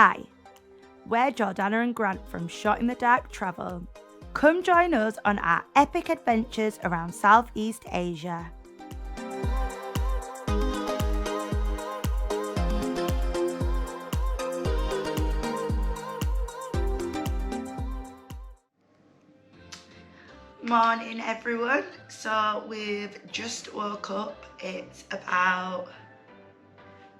Khai, where Jordana and Grant from Shot in the Dark travel. Come join us on our epic adventures around Southeast Asia. Morning everyone, so we've just woke up. It's about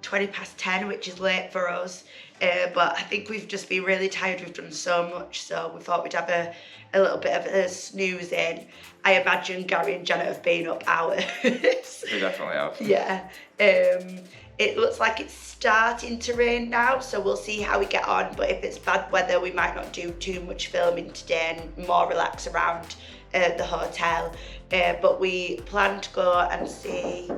20 past 10, which is late for us, but I think we've just been really tired. We've done so much, so we thought we'd have a little bit of a snooze in. I imagine Gary and Janet have been up hours. We definitely have. Yeah. It looks like it's starting to rain now, so we'll see how we get on, but if it's bad weather we might not do too much filming today and more relax around the hotel, but we plan to go and see.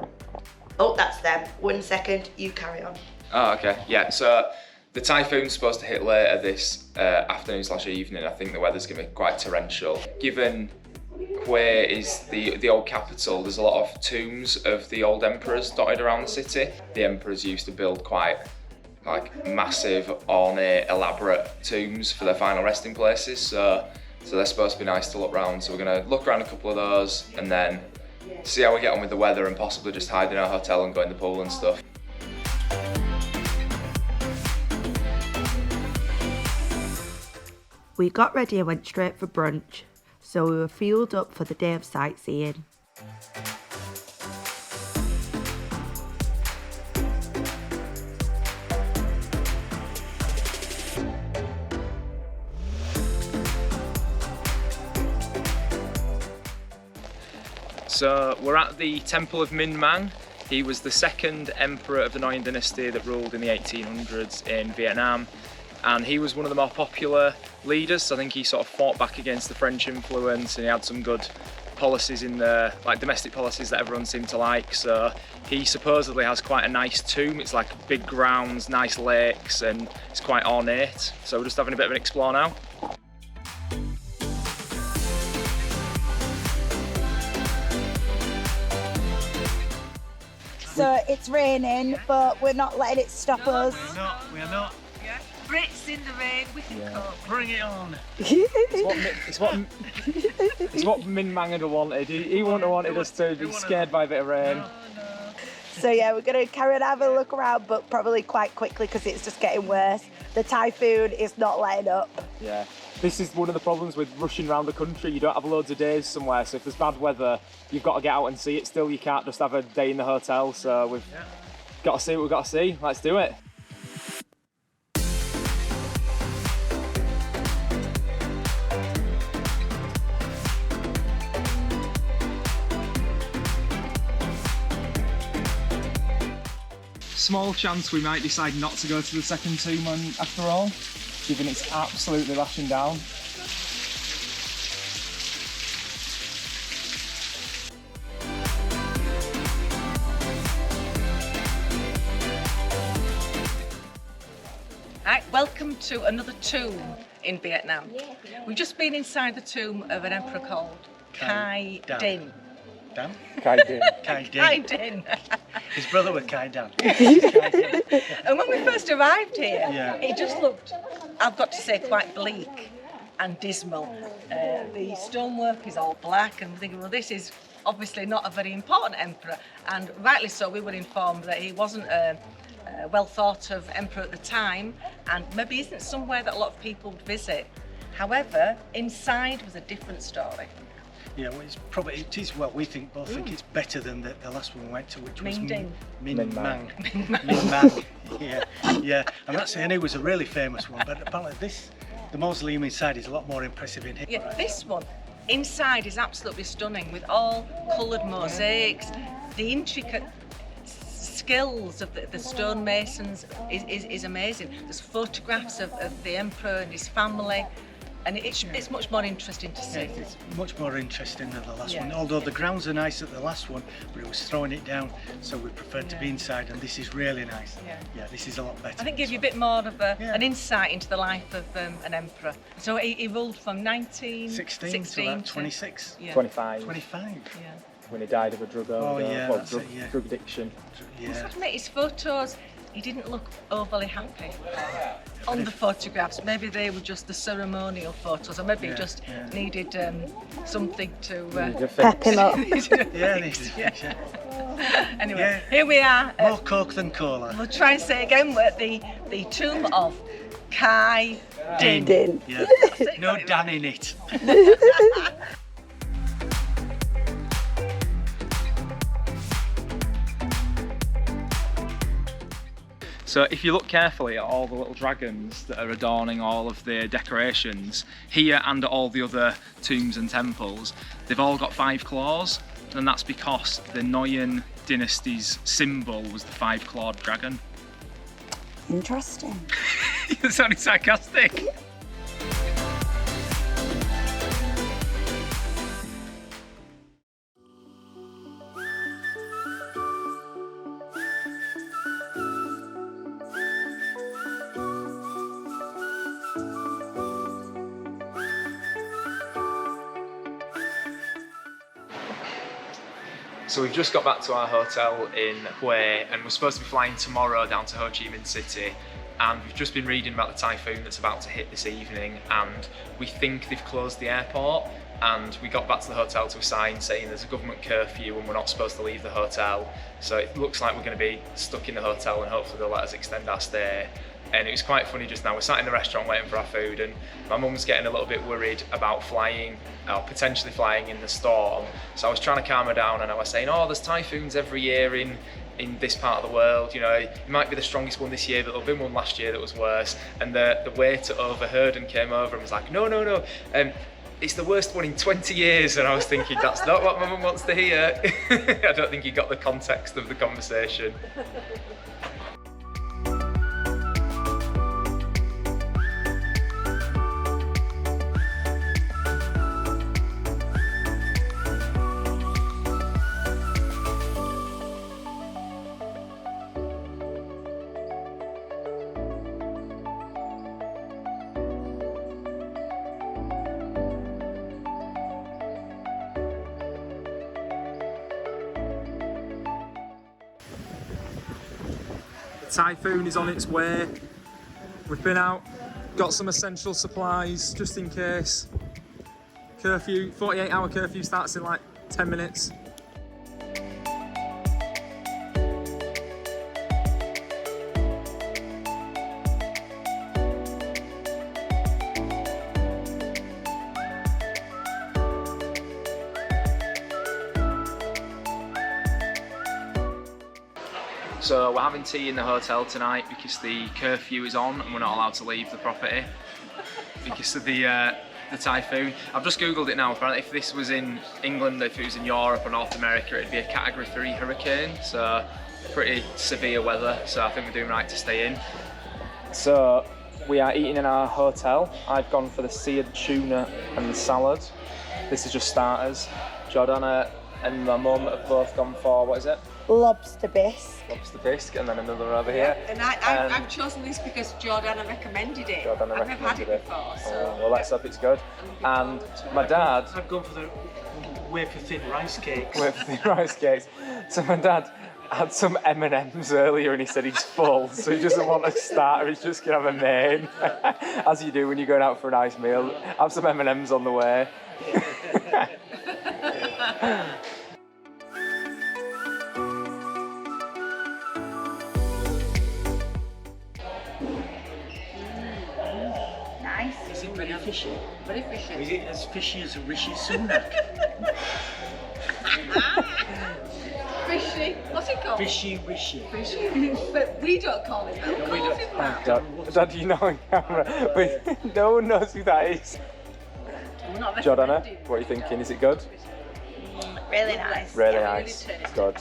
Oh, that's them. 1 second, you carry on. Oh, okay. Yeah, so the typhoon's supposed to hit later this afternoon/evening. I think the weather's going to be quite torrential. Given where is the old capital, there's a lot of tombs of the old emperors dotted around the city. The emperors used to build quite massive, ornate, elaborate tombs for their final resting places. So they're supposed to be nice to look around. So we're going to look around a couple of those and then see how we get on with the weather and possibly just hide in our hotel and go in the pool and stuff. We got ready and went straight for brunch, so we were fueled up for the day of sightseeing. So we're at the temple of Mang. He was the second emperor of the Nguyen dynasty that ruled in the 1800s in Vietnam, and he was one of the more popular leaders. So I think he sort of fought back against the French influence, and he had some good policies in there, like domestic policies that everyone seemed to like. So he supposedly has quite a nice tomb. It's like big grounds, nice lakes, and it's quite ornate. So we're just having a bit of an explore now. So it's raining, but we're not letting it stop us. We're not. Yeah. Brits in the rain, we can cope. Bring it on. It's what Minh Mang had wanted. He wouldn't have wanted us to be scared by a bit of rain. No. So yeah, we're going to carry on having a look around, but probably quite quickly because it's just getting worse. The typhoon is not letting up. Yeah, this is one of the problems with rushing around the country. You don't have loads of days somewhere, so if there's bad weather, you've got to get out and see it still. You can't just have a day in the hotel, so we've got to see what we've got to see. Let's do it. Small chance we might decide not to go to the second tomb after all, given it's absolutely lashing down. Right, welcome to another tomb in Vietnam. We've just been inside the tomb of an emperor called Khai Dinh. Dan? Khai Dinh. Khai Khai Dinh. Dinh. His brother was Khai Dan. And when we first arrived here, Yeah. it just looked, I've got to say, quite bleak and dismal. The stonework is all black, and we're thinking, well, this is obviously not a very important emperor. And rightly so, we were informed that he wasn't a well thought of emperor at the time, and maybe isn't somewhere that a lot of people would visit. However, inside was a different story. Yeah, well, it is, well, we both think it's better than the last one we went to, which was Minh Minh Mang. Minh Mang, yeah. And that's, and it was a really famous one, but apparently the mausoleum inside is a lot more impressive in here. Yeah, this one, inside is absolutely stunning with all coloured mosaics, the intricate skills of the stonemasons is amazing. There's photographs of the emperor and his family, and it's much more interesting to see. Yeah, it's much more interesting than the last Yeah. one, although the grounds are nice at the last one, but it was throwing it down, so we preferred to be inside, and this is really nice. Yeah, this is a lot better. I think gives you a bit more of an insight into the life of an emperor. So he ruled from 16 to about 26. Yeah. 25. 25. Yeah. When he died of a drug Oh, yeah, that's drug it, yeah. addiction. Yeah. I must admit, his photos, he didn't look overly happy on the photographs. Maybe they were just the ceremonial photos, or maybe he just needed something to pep him up. Anyway, here we are. More Coke than cola. We'll try and say again, we're at the tomb of Khai, Dinh. Yeah. No Dan in it. So if you look carefully at all the little dragons that are adorning all of the decorations, here and at all the other tombs and temples, they've all got 5 claws, and that's because the Noyan dynasty's symbol was the 5-clawed dragon. Interesting. You're sounding sarcastic. So we've just got back to our hotel in Hue, and we're supposed to be flying tomorrow down to Ho Chi Minh City, and we've just been reading about the typhoon that's about to hit this evening, and we think they've closed the airport, and we got back to the hotel to a sign saying there's a government curfew and we're not supposed to leave the hotel. So it looks like we're going to be stuck in the hotel, and hopefully they'll let us extend our stay. And it was quite funny just now, we're sat in the restaurant waiting for our food, and my mum's getting a little bit worried about flying, or potentially flying in the storm. So I was trying to calm her down, and I was saying, oh, there's typhoons every year in this part of the world, you know, it might be the strongest one this year, but there'll be one last year that was worse. And the waiter overheard and came over and was like, no, it's the worst one in 20 years. And I was thinking, that's not what my mum wants to hear. I don't think he got the context of the conversation. The typhoon is on its way. We've been out, got some essential supplies just in case. Curfew, 48-hour curfew starts in like 10 minutes. So we're having tea in the hotel tonight because the curfew is on and we're not allowed to leave the property because of the typhoon. I've just googled it now. Apparently if this was in England, if it was in Europe or North America, it'd be a Category 3 hurricane, so pretty severe weather, so I think we're doing right to stay in. So we are eating in our hotel. I've gone for the seared tuna and the salad. This is just starters. Jordana and my mum have both gone for, what is it? Lobster bisque. Lobster bisque, and then another over here. And I've chosen this because Jordana recommended it. I've never had it before, so... well, let's hope it's good. And my dad... I've gone for the wafer-thin rice cakes. Wafer-thin rice cakes. So my dad had some M&Ms earlier and he said he's full, so he doesn't want a starter, he's just going to have a main. As you do when you're going out for a nice meal. Have some M&Ms on the way. Is it very fishy? Very fishy. Is it as fishy as a Rishi Sunak? Fishy? What's it called? Fishy Rishi. Fishy. But we don't call it that. Who we calls don't. it that? Dad, you know on camera, but no one knows who that is. We're not Jordana, recommending. what are you thinking? Is it good? Really nice. Really Yeah, nice. really tasty. Good.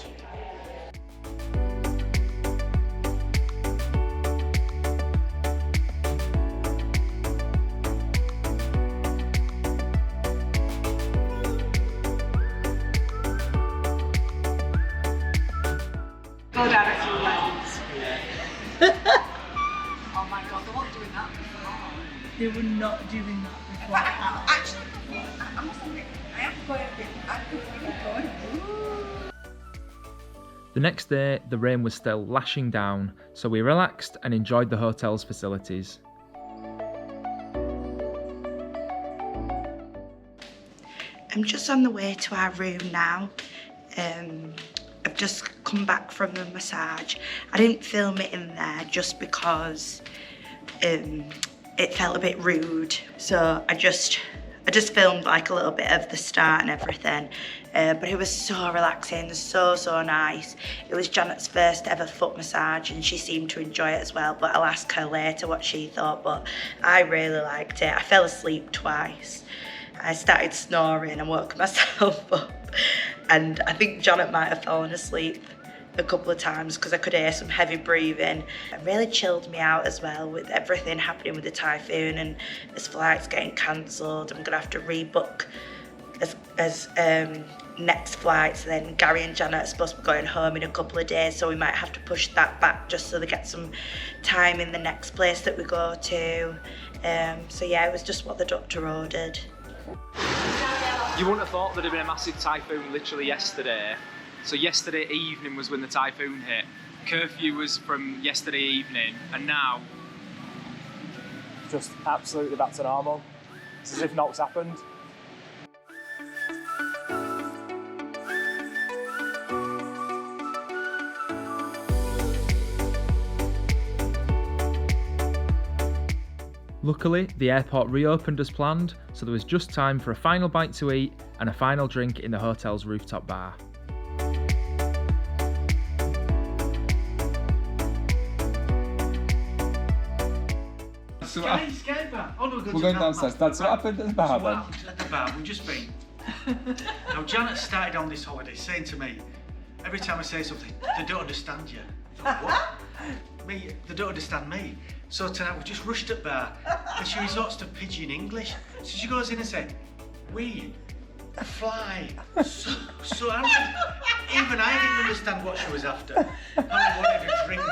Go down a few levels. Oh my god, they weren't doing that before. They were not doing that before. Actually, I must admit, I have to go a bit. I could really go. The next day, the rain was still lashing down, so we relaxed and enjoyed the hotel's facilities. I'm just on the way to our room now. I've just come back from the massage. I didn't film it in there just because it felt a bit rude. So I just filmed like a little bit of the start and everything. But it was so relaxing, so nice. It was Janet's first ever foot massage and she seemed to enjoy it as well, but I'll ask her later what she thought, but I really liked it. I fell asleep twice. I started snoring and woke myself up, and I think Janet might have fallen asleep a couple of times because I could hear some heavy breathing. It really chilled me out as well with everything happening with the typhoon, and as flights getting cancelled, I'm gonna have to rebook as next flights. Then Gary and Janet are supposed to be going home in a couple of days, so we might have to push that back just so they get some time in the next place that we go to. So yeah, it was just what the doctor ordered. You wouldn't have thought there'd have been a massive typhoon literally yesterday. So yesterday evening was when the typhoon hit. Curfew was from yesterday evening, and now just absolutely back to normal. It's as if nothing's happened. Luckily, the airport reopened as planned, so there was just time for a final bite to eat and a final drink in the hotel's rooftop bar. Sky bar. Oh, no, We're going downstairs. That's what happened at the bar then. At the bar, we've just been. Now, Janet started on this holiday saying to me, every time I say something, they don't understand you. I thought, what? Me? They don't understand me. So tonight we just rushed at bar and she resorts to pidgin English. So she goes in and said, "We fly." So even I didn't understand what she was after. I wanted a drink.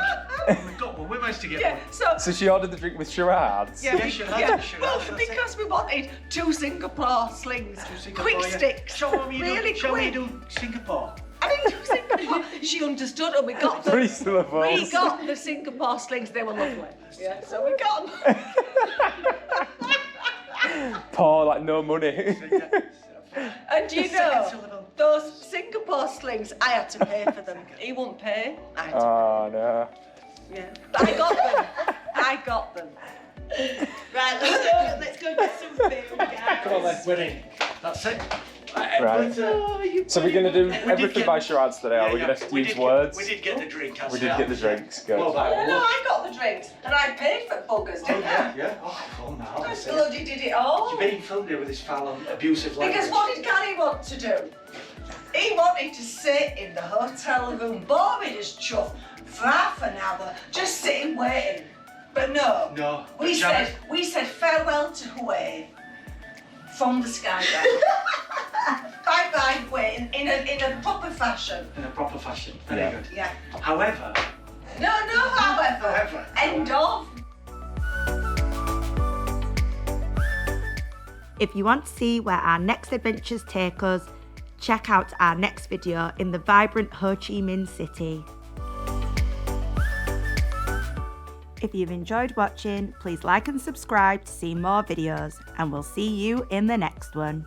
We managed to get one. So she ordered the drink with charades? Yeah, charades. Well, because we wanted 2 Singapore slings, quick sticks, Show me really Show me quick. do Singapore. I didn't do Singapore. She understood and we got them. 3 syllables. We got the Singapore slings, they were lovely. Yeah, so we got them. Poor, like no money. And you know, those Singapore slings, I had to pay for them. He wouldn't pay. I had to Oh no. pay. Yeah. But I got them. Right, let's go get some food, guys. Come on then, we're in. That's it. Right. So we're going to do everything by charades today, or we're going to use words? We did get the drink. We did get the drinks, good. No, I got the drinks. And I paid for buggers, didn't I? Yeah. Oh, fun now. I bloody did it all. You're being filmed here with this foul and abusive language. Because what did Gary want to do? He wanted to sit in the hotel room, boring as chuff, for half an hour, just sitting waiting. But no. No. We said farewell to Hue from the sky. Bye bye, Hue, in a proper fashion. In a proper fashion. Very good. Yeah. However. No, however. End of. If you want to see where our next adventures take us, check out our next video in the vibrant Ho Chi Minh City. If you've enjoyed watching, please like and subscribe to see more videos, and we'll see you in the next one.